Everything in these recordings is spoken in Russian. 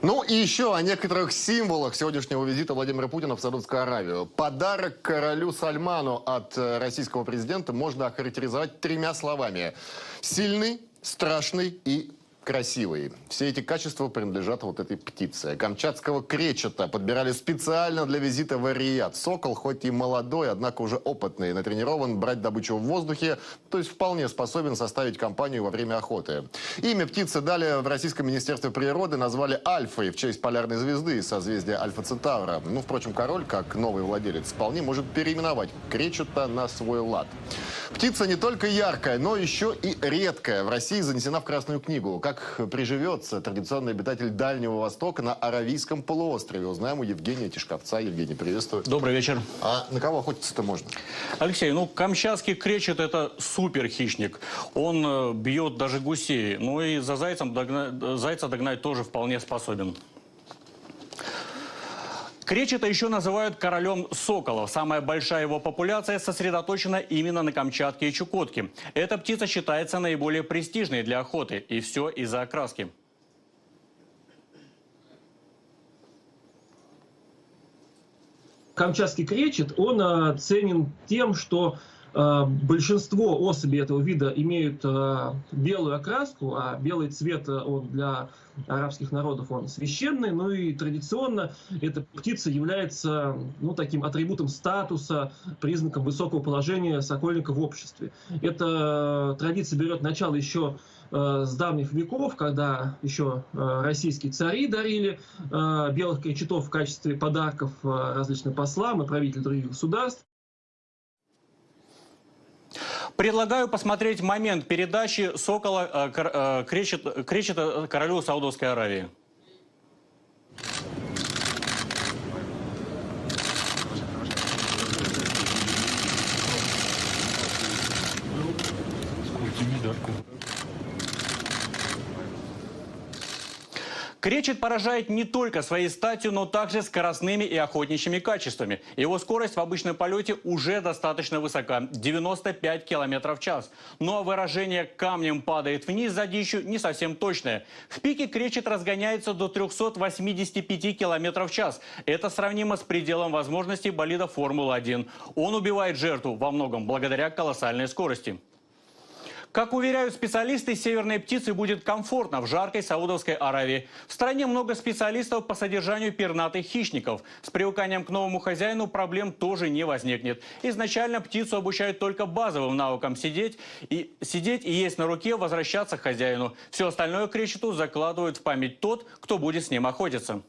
Ну и еще о некоторых символах сегодняшнего визита Владимира Путина в Саудовскую Аравию. Подарок королю Сальману от российского президента можно охарактеризовать тремя словами: сильный, страшный и красивый. Все эти качества принадлежат вот этой птице. Камчатского кречета подбирали специально для визита в Эр-Рияд. Сокол, хоть и молодой, однако уже опытный, натренирован брать добычу в воздухе, то есть вполне способен составить компанию во время охоты. Имя птицы дали в Российском министерстве природы, назвали Альфой в честь полярной звезды из созвездия Альфа-Центавра. Ну, впрочем, король, как новый владелец, вполне может переименовать кречета на свой лад. Птица не только яркая, но еще и редкая. В России занесена в Красную книгу. Как приживется традиционный обитатель Дальнего Востока на Аравийском полуострове? Узнаем у Евгения Тишковца. Евгений, приветствую. Добрый вечер. А на кого охотиться-то можно? Алексей, ну, камчатский кречет – это супер хищник. Он бьет даже гусей. Ну и за зайца догнать тоже вполне способен. Кречета еще называют королем соколов. Самая большая его популяция сосредоточена именно на Камчатке и Чукотке. Эта птица считается наиболее престижной для охоты. И все из-за окраски. Камчатский кречет, он ценен тем, что большинство особей этого вида имеют белую окраску, а белый цвет он для арабских народов он священный. Ну и традиционно эта птица является таким атрибутом статуса, признаком высокого положения сокольника в обществе. Эта традиция берет начало еще с давних веков, когда еще российские цари дарили белых кречетов в качестве подарков различным послам и правителям других государств. Предлагаю посмотреть момент передачи сокола кречета королю Саудовской Аравии. Кречет поражает не только своей статью, но также скоростными и охотничьими качествами. Его скорость в обычном полете уже достаточно высока – 95 км в час. Но выражение «камнем падает вниз» за дичью не совсем точное. В пике кречет разгоняется до 385 км в час. Это сравнимо с пределом возможностей болида Формулы-1. Он убивает жертву во многом благодаря колоссальной скорости. Как уверяют специалисты, северной птице будет комфортно в жаркой Саудовской Аравии. В стране много специалистов по содержанию пернатых хищников. С привыканием к новому хозяину проблем тоже не возникнет. Изначально птицу обучают только базовым навыкам сидеть и есть на руке, возвращаться к хозяину. Все остальное кречету закладывают в память тот, кто будет с ним охотиться.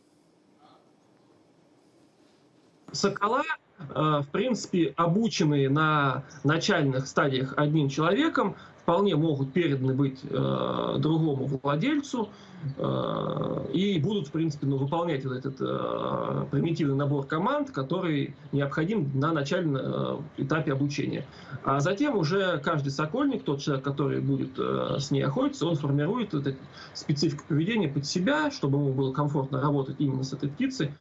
Сокола, в принципе, обученные на начальных стадиях одним человеком, вполне могут переданы быть другому владельцу и будут, в принципе, выполнять вот этот примитивный набор команд, который необходим на начальном этапе обучения. А затем уже каждый сокольник, тот человек, который будет с ней охотиться, он формирует вот эту специфику поведения под себя, чтобы ему было комфортно работать именно с этой птицей.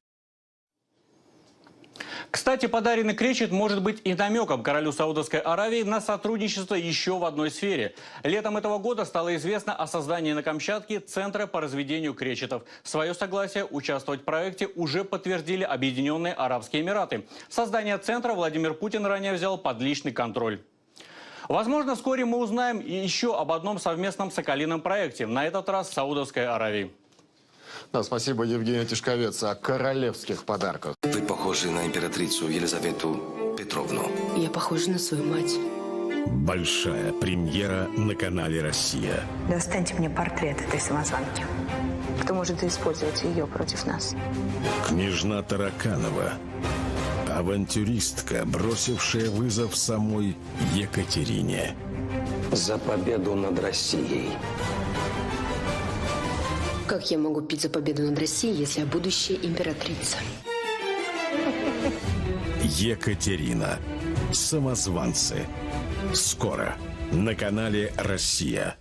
Кстати, подаренный кречет может быть и намеком королю Саудовской Аравии на сотрудничество еще в одной сфере. Летом этого года стало известно о создании на Камчатке Центра по разведению кречетов. Свое согласие участвовать в проекте уже подтвердили Объединенные Арабские Эмираты. Создание центра Владимир Путин ранее взял под личный контроль. Возможно, вскоре мы узнаем еще об одном совместном соколином проекте, на этот раз в Саудовской Аравии. Да, спасибо, Евгений Тишковец, о королевских подарках. Вы похожи на императрицу Елизавету Петровну. Я похожа на свою мать. Большая премьера на канале «Россия». Достаньте мне портрет этой самозванки. Кто может использовать ее против нас? Княжна Тараканова. Авантюристка, бросившая вызов самой Екатерине. За победу над Россией. Как я могу пить за победу над Россией, если я будущая императрица? Екатерина. Самозванцы. Скоро на канале «Россия».